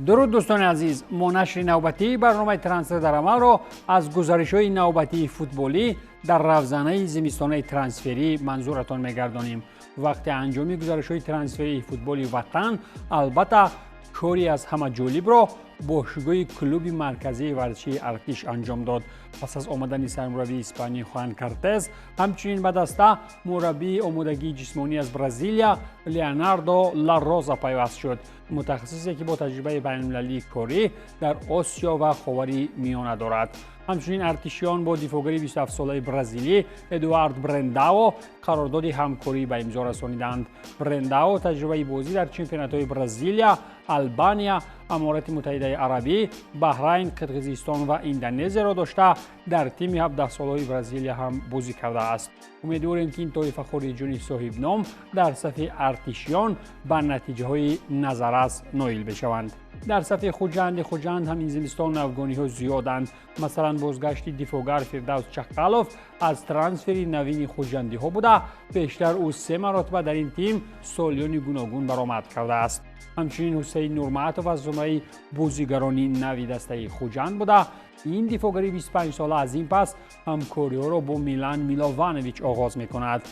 درود دوستان عزیز، ما نشر نوبتی برنامه ترانسفر در عمل را از گزارش‌های نوبتی فوتبالی در равзанаи зимистонаи трансферӣ منظورتان می‌گردانیم. وقت انجام گزارش‌های ترانسفری فوتبالی وطن البته کاری از همه جالب را باشگاه کلوب مرکزی ورزشی ارتش انجام داد. پس از آمدن سرمربی اسپانیایی خوان کارتز، همچنین به دسته مربی آمادگی جسمانی از برزیلیا لیوناردو لاروزا پیوست شد. متخصصی که با تجربه بین‌المللی کاری در آسیا و خاور میانه دارد. همچنین ارتشیان با دفاعگر 27 ساله برزیلی ادوارد برنداو قرارداد همکاری به امضا رسانیدند. برنداو تجربه بازی در چمپیونات‌های برزیلیا، آلبانیا، امارات متحده عربی، بحرین، قرقیزستان و اندونزیا را داشته در تیم 17 ساله برزیلیا هم بازی کرده است. امیدواریم که این طایفه خارجیان صاحب نام در صف ارتشیان به نتیجه‌های نظررس نائل بشوند. در صف خوجند هم این زمستان افغانی‌ها زیادند. مثلا بازگشت دفاعگر فردوس چقلوف از ترانسفری نوین خوجندی‌ها بوده. پیشتر او 3 مرتبه در این تیم سالیان گوناگون برآمد کرده است. همچنین حسین نورماتوف از زمره بازیگران نوی دسته خوجند بوده. این دفاعگر 25 ساله از این پس همکاری‌ها را با میلان میلوانویچ آغاز می‌کند.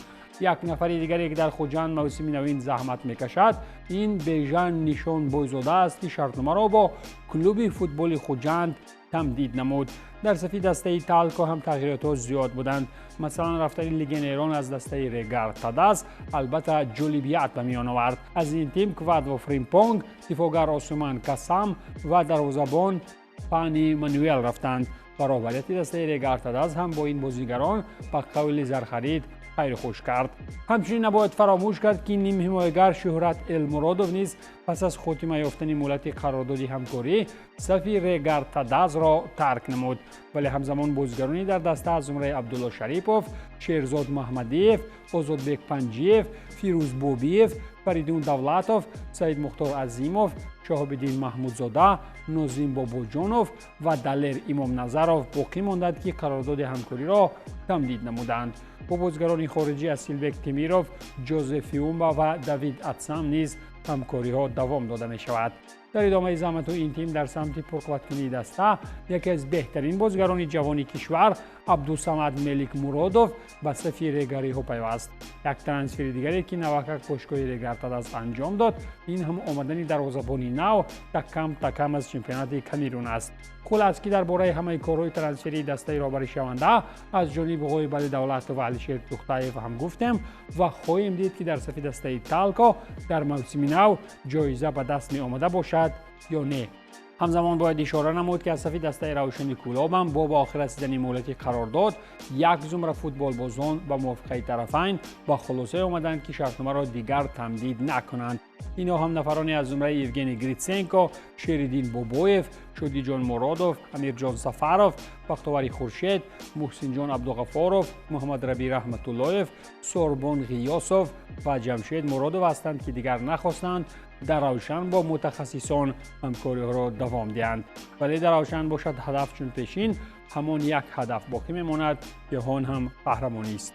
یک نفر دیگری که در خوجند موسم نوین زحمت میکشد، این بیژن نشان بویزاده است که شرطنامه را با کلوب فوتبال خوجند تمدید نمود. در صف دسته تالکو هم تغییرات زیاد بودند. مثلا رفتن لیگنران از دسته ریگار تاداز البته جالبیت به میان آورد. از این تیم کوادو فریمپونگ، دفاعگر آسومان کاسام و دروازه‌بان پانی مانوئل رفتند. برابریت دسته ریگار تاداز هم با این بازیگران به قول زرخرید خیر خوش کرد. همچنین نباید فراموش کرد که نیم حمایتگر شهرت المرادوف نیز پس از خاتمه یافتن مولت قرارداد همکاری صف ریگار تاداز را ترک نمود. ولی همزمان بازیگرانی در دسته از جمله عبدالله شریپوف، شیرزاد محمدیف، آزادبek پنجیف، فیروز بوبیف، فریدون دولتوف، سعید مختار عظیموف، شهاب‌الدین محمودزاده، نازیم باباجانوف و دلیر امام نظروف باقی ماندند که قرارداد همکاری را تمدید نمودند. با بازیگران خارجی از سیلبک تیمیروف، جوزف یومبا و دوید اتسام نیز همکاری ها دوام داده می شود. در ادامه زحمت این تیم در سمت پرقوت‌کنی دسته یکی از بهترین بازیگران جوان کشور عبدالصمد ملیک مرادوف به صف ریگاری ها پیوست. یک ترانسفر دیگری که نوکک باشگاه ریگار تاداز انجام داد، این هم آمدن دروازه‌بانی نو تکم از چمپیونات کامرون است. خلاص که درباره همه کارهای ترانسفری دسته رهبری شونده از جانب آقای بلی دولت و علیشیر توختایف هم گفتیم و خواهیم دید که در صف دسته تالکو در موسم نو جایزه به دست می آمده باشد یا نه. همزمان باید اشاره نمود که از صف دسته равшани کلاب هم با آخر رسیدن مهلت قرارداد یک زمره فوتبال بازان به موافقه طرفین با خلاصه آمدند که شرطنامه را دیگر تمدید نکنند. اینا هم نفرانی از زمره یوگنی گریتسنکو، شیریدین بابویف، شودی جان مرادوف، امیر جان سفروف، بختیاری خورشید، محسن جان عبدالغفاروف، محمد ربی رحمت اللهیف، سوربون غیاسوف و جمشید مرادوف هستند که دیگر نخواستند در равшан با متخصصان همکاری را دوام دهند. ولی در равшан باشد هدف چون پیشین، همان یک هدف باقی میماند که آن هم قهرمانی است.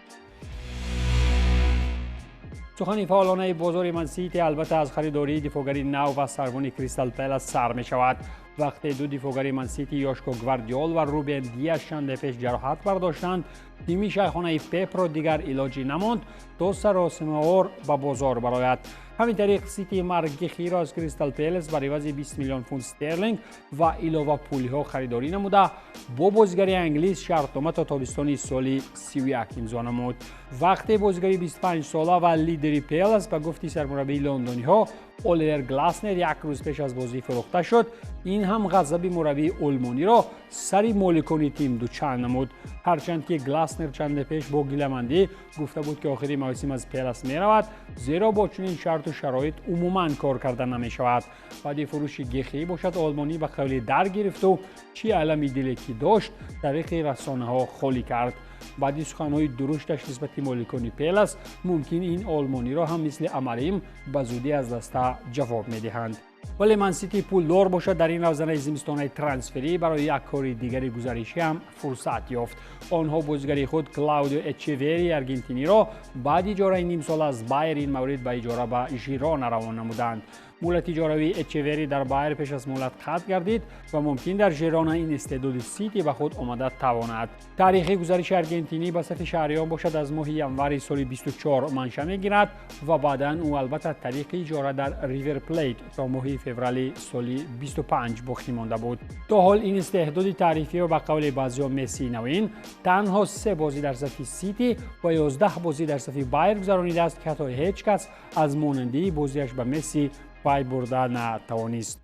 سخن فعالانه بازار مانسیتی البته از خریداری دفاعگری نو و سروان کریستال پالاس سر می شود. وقتی دو دفاعگر مانسیتی یاشکو گواردیول و روبن دیاز چند پیش جراحت برداشتند، تیم شیخانه پپ را دیگر علاجی نماند تا سراسیمه آور به بازار برآید. همین طریق سیتی مرگی را از کریستال پالاس بر عوض 20 میلیون پوند استرلینگ و علاوه پول‌ها خریداری نموده با بازیگری انگلیس شرطنامه تا تابستان سال 31 امضا نمود. وقتی بازیگری 25 ساله و لیدری پالاس به گفته سرمربی لندنی‌ها اولیر گلاسنر یک روز پیش از بازی فروخته شد، این هم غضب مربی آلمانی را سری مالکان تیم دوچار نمود. هرچند که گلاسنر چند پیش با گیلمندی گفته بود که آخری موسم از پالاس می رود، زیرا با چنین شرط و شرایط عموماً کار کردن نمی شود. بعد فروش گیخی باشد آلمانی به قولی در گرفت و چی علمی دلی که داشت طریق رسانه ها خالی کرد. بعد سخن‌های درشتش نسبت مالکان پالاس ممکن این آلمانی را هم مثل امریم به زودی از دسته جواب می‌دهند. ولی مانسیتی پولدار باشد در این равзанаи зимистонаи трансферӣ برای یک کاری دیگری گزارشی هم فرصت یافت. آنها بازیگری خود کلاودیو اچیوری ارژنتینی را بعد اجاره نیم سال از بایر این مورد به اجاره به ژیرونا روانه نمودند. муҳлати иҷоравии эчевери дар байер пеш аз муҳлат қатъ гардид ва мумкин дар ҷерёна ин истеъдоди сити ба худ омада тавонад. таърихи гузариши аргентинӣ ба сафи шаҳриён бошад аз моҳи январи соли 24 манша мегирад ва баъдан ӯ албатта тариқи иҷора дар ривер плейт то моҳи феврали соли 25 боқӣ монда буд. то ҳол ин истеъдоди таърифиро ба қавли баъзиҳо Мессии навин танҳо 3 бозӣ дар сафи сити ва 11 бозӣ дар сафи байер гузаронидааст ки ҳатто ҳеҷ кас аз монандии бозиаш ба Месси пай бурда натавонист.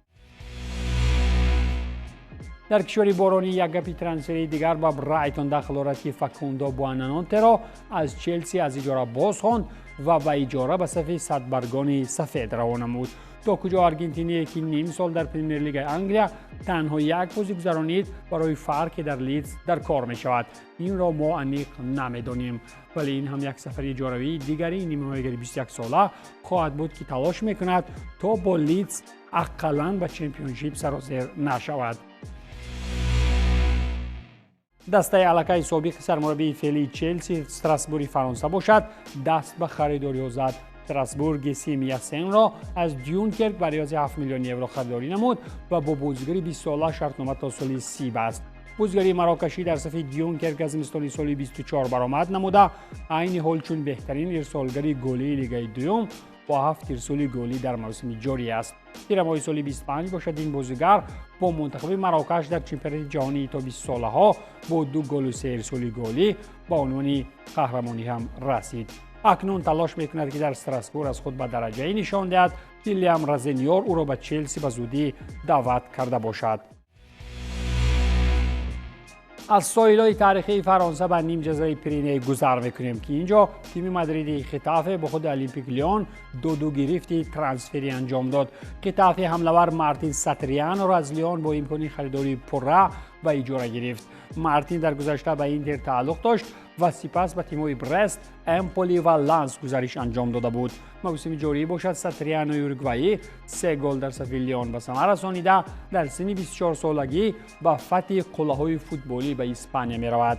дар кишвари боронӣ як гапи трансферии дигар ба Брайтон дахл дорад ки Факундо Буананонтеро аз Челси аз иҷора боз хонд ва ба иҷора ба сафи садбаргони сафед равона намуд. то куҷо аргентиние ки ним сол дар премер лигаи Англия танҳо як бозӣ гузаронид барои фарке дар Лидс дар кор мешавад. инро мо аниқ намедонем, вале ин ҳам як сафари иҷоравии дигари нимоягери 21 сола хоҳад буд ки талош мекунад то бо Лидс ақаллан ба чемпионшип сарозер нашавад. дастаи аллакай собиқи сармураббии феълии Челси Страсбури Фаронса бошад даст ба харидориҳо зад. Страсбург Гесим Ясенро аз Дюнкерк ба риёзи 7 миллион евро харидорӣ намуд ва бо бозигари 20 сола шартнома то соли 30 баст. бозигари марокашӣ дар сафи Дюнкерк аз зимистони соли 24 баромад намуда айни ҳол чун беҳтарин ирсолгари голии лигаи дуюм бо 7 ирсоли голӣ дар мавсими ҷорӣ аст. тирамоҳи соли 25 бошад ин бозигар бо мунтахаби марокаш дар чемпионати ҷаҳонии то 20 солаҳо бо 2 голу 3 ирсоли голӣ ба унвони қаҳрамонӣ ҳам расид. акнун талош мекунад ки дар Страсбург аз худ ба дараҷае нишон диҳад ки Лиам Разеньор ӯро ба Челси ба зудӣ даъват карда бошад. аз соҳилҳои таърихии Фаронса ба нимҷазираи Пиренеи гузар мекунем ки инҷо тими Мадриди Хитафе бо худи Олимпик Лион 2-2 гирифти трансферӣ анҷом дод. Хитафе ҳамлавар Мартин Сатрианоро аз Лион бо имкони харидори пурра ба иҷора гирифт. Мартин дар гузашта ба Интер тааллуқ дошт ва сипас ба тимҳои Брест, Эмполи ва Ланс гузариш анҷом дода буд. мавсими ҷорӣ бошад Сатрианои уругваӣ 3 гол дар сафи Лион ба самар расонида дар синни 24 солагӣ ба фатҳи қуллаҳои футболӣ ба Испания меравад.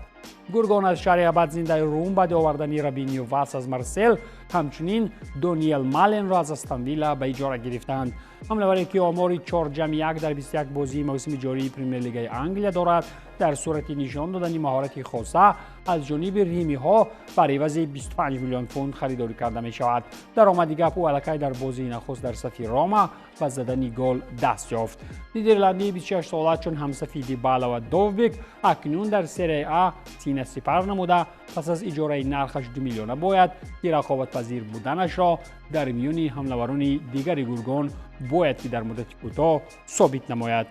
гургон аз шаҳри абад зиндаи Рум баъди овардани Рабиньо Вас аз Марсел ҳамчунин Дониел Маленро аз Астон Вилла ба иҷора гирифтанд. ҳамлаваре ки омори 4-1 дар 21 бозии мавсими ҷории премер лигаи Англия дорад дар сурати нишон додани маҳорати хоса аз ҷониби римиҳо бар ивази 25 миллион фунт харидорӣ карда мешавад. даромади гап ӯ аллакай дар бозии нахуст дар сафи Рома ба задани гол даст ёфт. нидерландии 26 сола чун ҳамсафи Дибала ва Довбек акнун дар серияи А сина сипар намуда пас аз иҷораи нархаш 2 миллиона бояд ки рақобатпазир буданашро дар миёни ҳамлаварони дигари гургон бояд ки дар муддати кӯтоҳ собит намояд.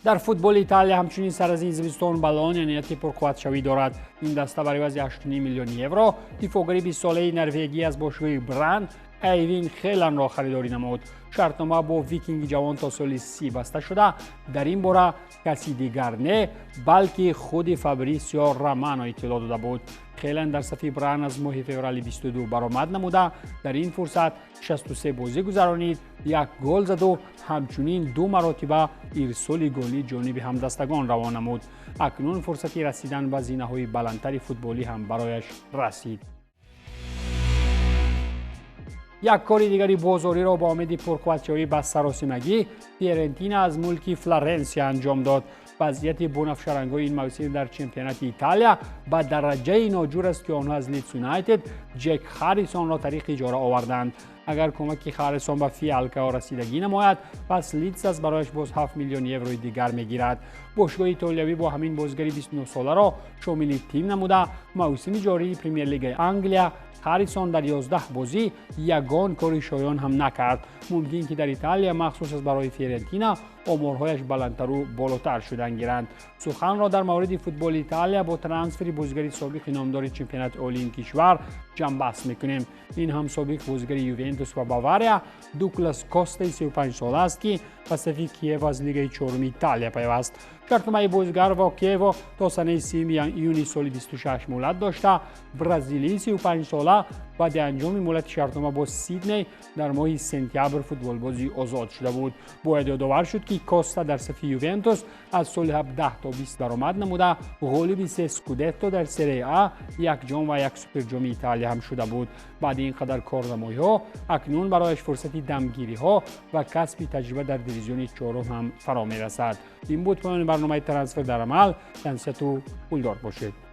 дар футболи Италия ҳамчунин сар аз ин зимистон Болония нияти пурқувватшавӣ дорад. ин даста ба ривази 8 миллион евро дифогари 20 солаи норвегӣ аз бошгоҳи Бранд Эйвин Хеланро харидорӣ намуд. шартнома бо викинги ҷавон то соли 30 баста шуда дар ин бора каси дигар не балки худи Фабрисио Романо иттилоъ дода буд. Хелан дар сафи Бран аз моҳи феврали 22 баромад намуда дар ин фурсат 63 бозӣ гузаронид, 1 гол заду ҳамчунин 2 маротиба ирсоли голӣ ҷониби ҳамдастагон равона намуд. акнун фурсати расидан ба зинаҳои баландтари футболӣ ҳам барояш расид. як кори дигари бозориро ба умеди пурқувватшавӣ ба саросимагӣ Фиорентина аз мулки Флоренсия анҷом дод. вазъияти бунафшарангои ин мавсим дар чемпионати Италия ба дараҷаи ноҷур аст ки онҳо аз Лидс Юнайтед Ҷек Харрисонро тариқи иҷора оварданд. агар кӯмаки Харрисон ба фиалкаҳо расидагӣ намояд пас Лидс аз барояш боз 7 миллион еврои дигар мегирад. бошгоҳи итолиявӣ бо ҳамин бозигари 29 соларо шомили тим намуда мавсими ҷории премер лигаи Англия Харрисон дар 11 бозӣ ягон кори шоён ҳам накард. мумкин ки дар Италия махсус аз барои Фиорентина оморҳояш баландтару болотар шудан гиранд. суханро дар мавриди футболи Италия бо трансфери бозигари собиқи номдори чемпионати олии ин кишвар ҷамъбаст мекунем. ин ҳам собиқ бозигари Ювентус ва Бавария Дуглас Костаи 35 сола аст ки ба сафи Киев аз лигаи 4 Италия пайваст. шартномаи бозигар ва Киево то санаи 3 июни соли 26 муҳлат дошта бразилии 35 сола بعد انجام مهلت شرطنامه با سیدنی در ماه سپتامبر فوتبالبازی آزاد شده بود. باید یادآور شد که کوستا در صف یوونتوس از سال 17 تا 20 درآمد نموده، غالب 3 اسکودتو در سری آ، 1 جام و 1 سوپر جام ایتالیا هم شده بود. بعد اینقدر کارنمایی‌ها اکنون برایش فرصت دمگیری‌ها و کسب تجربه در دیویزیون چهارم هم فرا می‌رسد. این بود پایان برنامه ترانسفر در عمل. تنسیت و پولدار باشید.